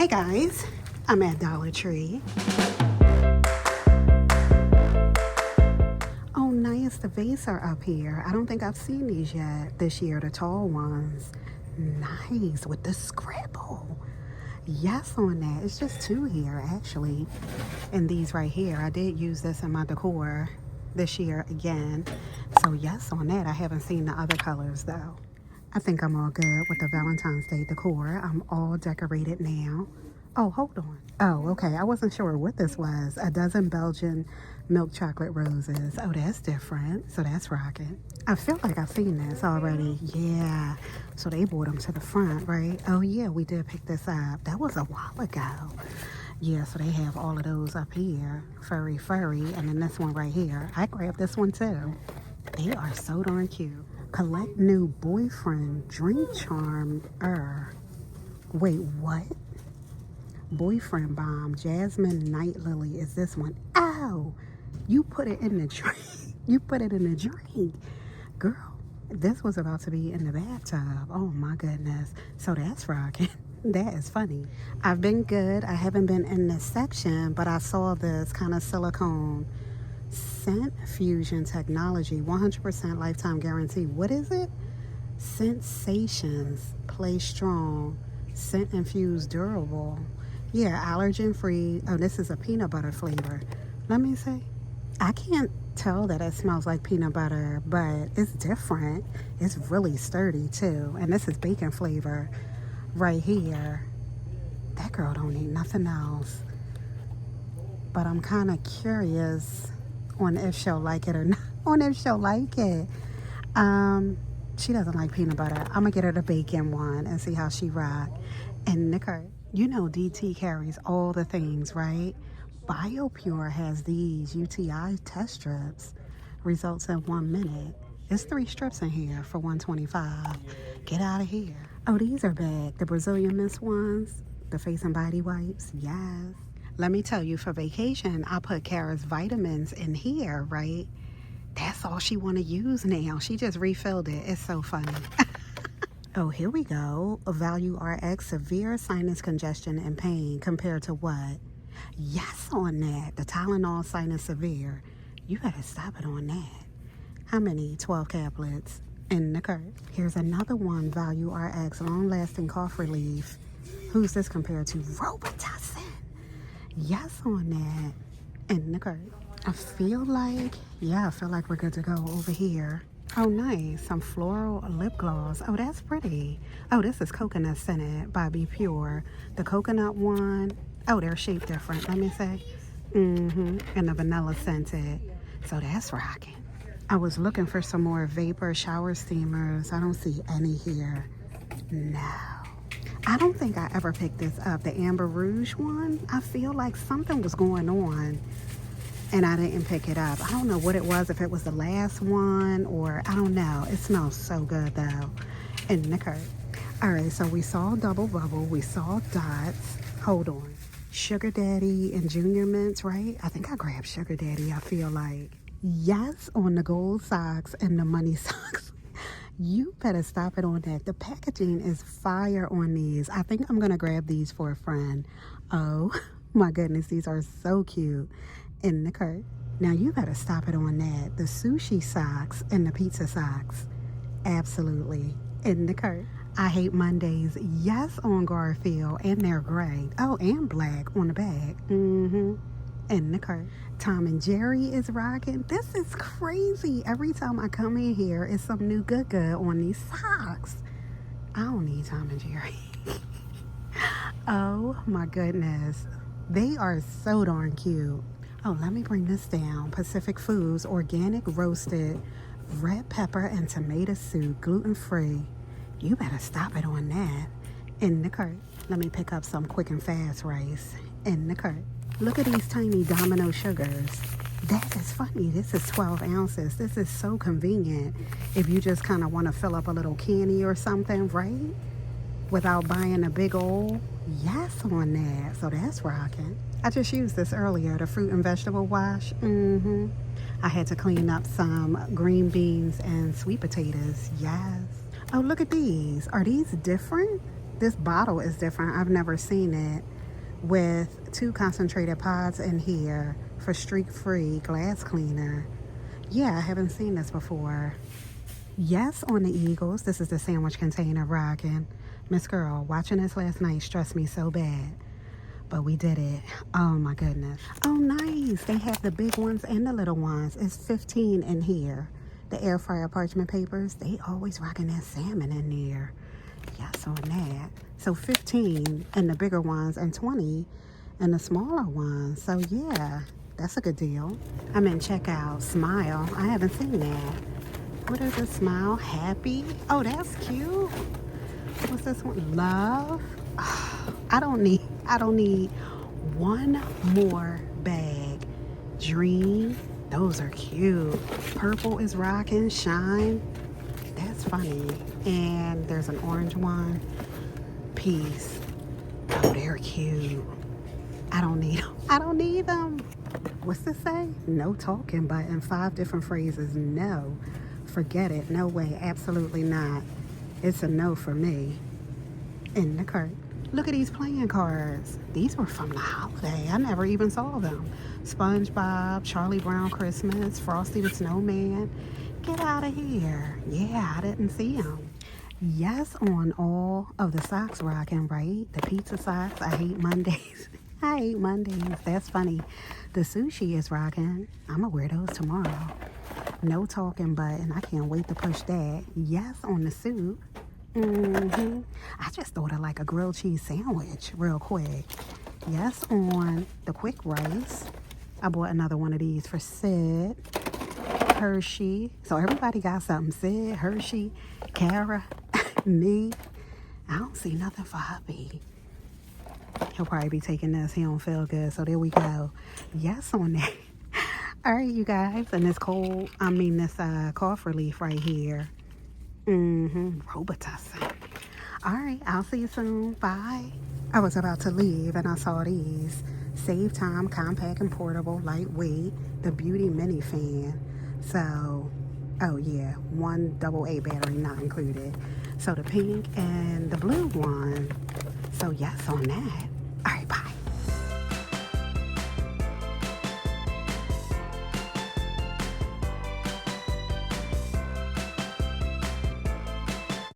Hey guys, I'm at Dollar Tree. Oh nice, the vase are up here. I don't think I've seen these yet this year, the tall ones. Nice, with the scribble. Yes on that. It's just two here actually. And these right here, I did use this in my decor this year again. So yes on that. I haven't seen the other colors though. I think I'm all good with the Valentine's Day decor. I'm all decorated now. Oh, hold on. Oh, okay. I wasn't sure what this was. A dozen Belgian milk chocolate roses. Oh, that's different. So that's rocking. I feel like I've seen this already. Yeah. So they brought them to the front, right? Oh, yeah, we did pick this up. That was a while ago. Yeah, so they have all of those up here. Furry, and then this one right here. I grabbed this one too. They are so darn cute. Collect new boyfriend drink charm. Wait, what? Boyfriend bomb. Jasmine night lily is this one. Ow! You put it in the drink. You put it in the drink. Girl, this was about to be in the bathtub. Oh my goodness. So that's rocking. That is funny. I've been good. I haven't been in this section, but I saw this kind of silicone scent fusion technology, 100% lifetime guarantee. What is it? Sensations, play strong, scent infused, durable. Yeah, allergen free. Oh, this is a peanut butter flavor. Let me see. I can't tell that it smells like peanut butter, but it's different. It's really sturdy too. And this is bacon flavor right here. That girl don't need nothing else. But I'm kind of curious on if she'll like it or not. On if she'll like it. She doesn't like peanut butter. I'm gonna get her the bacon one and see how she rock. And Nicker, you know DT carries all the things, right? BioPure has these UTI test strips. Results in 1 minute. There's 3 strips in here for $125. Get out of here. Oh, these are back. The Brazilian Mist ones. The face and body wipes. Yes. Let me tell you, for vacation, I put Kara's vitamins in here, right? That's all she want to use now. She just refilled it. It's so funny. Oh, here we go. Value RX, severe sinus congestion and pain compared to what? Yes on that. The Tylenol Sinus Severe. You better stop it on that. How many? 12 caplets in the cart. Here's another one. Value RX, long-lasting cough relief. Who's this compared to? Robitussin. Yes on that. In the cart. I feel like we're good to go over here. Oh, nice. Some floral lip gloss. Oh, that's pretty. Oh, this is coconut scented by Be Pure. The coconut one. Oh, they're shaped different. Let me say. And the vanilla scented. So that's rocking. I was looking for some more vapor shower steamers. I don't see any here. No. I don't think I ever picked this up. The Amber Rouge one. I feel like something was going on and I didn't pick it up. I don't know what it was, if it was the last one or I don't know. It smells so good though. In the cart. All right, so we saw Double Bubble. We saw Dots. Hold on. Sugar Daddy and Junior Mints, right? I think I grabbed Sugar Daddy, I feel like. Yes, on the gold socks and the money socks. You better stop it on that. The packaging is fire on these. I think I'm going to grab these for a friend. Oh, my goodness. These are so cute. In the cart. Now, you better stop it on that. The sushi socks and the pizza socks. Absolutely. In the cart. I hate Mondays. Yes, on Garfield. And they're gray. Oh, and black on the bag. In the cart. Tom and Jerry is rocking. This is crazy. Every time I come in here, it's some new good on these socks. I don't need Tom and Jerry. Oh my goodness. They are so darn cute. Oh, let me bring this down. Pacific Foods, organic roasted red pepper and tomato soup, gluten-free. You better stop it on that. In the cart. Let me pick up some quick and fast rice. In the cart. Look at these tiny Domino sugars. That is funny. This is 12 ounces. This is so convenient if you just kind of want to fill up a little candy or something, right? Without buying a big old yes on that. So that's rocking. I just used this earlier, the fruit and vegetable wash. I had to clean up some green beans and sweet potatoes. Yes. Oh, look at these. Are these different? This bottle is different. I've never seen it, with 2 concentrated pods in here for streak-free glass cleaner. Yeah, I haven't seen this before. Yes, on the Eagles. This is the sandwich container rocking. Miss Girl, watching this last night stressed me so bad. But we did it. Oh my goodness. Oh, nice. They have the big ones and the little ones. It's 15 in here. The air fryer parchment papers, they always rocking that salmon in there. Yes, on that. So 15 in the bigger ones and 20 in the smaller ones. So yeah, that's a good deal. I'm in checkout. Smile. I haven't seen that. What is it? Smile. Happy. Oh, that's cute. What's this one? Love. Oh, I don't need one more bag. Dream. Those are cute. Purple is rocking. Shine. That's funny. And there's an orange one. Peace. Oh, they're cute. I don't need them. What's this say? No talking, but in 5 different phrases. No. Forget it. No way. Absolutely not. It's a no for me. In the cart. Look at these playing cards. These were from the holiday. I never even saw them. SpongeBob, Charlie Brown Christmas, Frosty the Snowman. Get out of here. Yeah, I didn't see them. Yes, on all of the socks rocking, right? The pizza socks. I hate Mondays. I hate Mondays. That's funny. The sushi is rocking. I'm going to wear those tomorrow. No talking button. I can't wait to push that. Yes, on the suit. I just thought of like a grilled cheese sandwich real quick. Yes, on the quick rice. I bought another one of these for Sid. Hershey. So everybody got something. Sid, Hershey, Kara, me. I don't see nothing for hubby. He'll probably be taking this. He don't feel good. So there we go. Yes on that. All right, you guys. And this cough relief right here. Robitussin. All right, I'll see you soon. Bye. I was about to leave and I saw these. Save time, compact and portable, lightweight. The Beauty Mini Fan. So, oh yeah, 1 AA battery not included. So the pink and the blue one. So yes on that.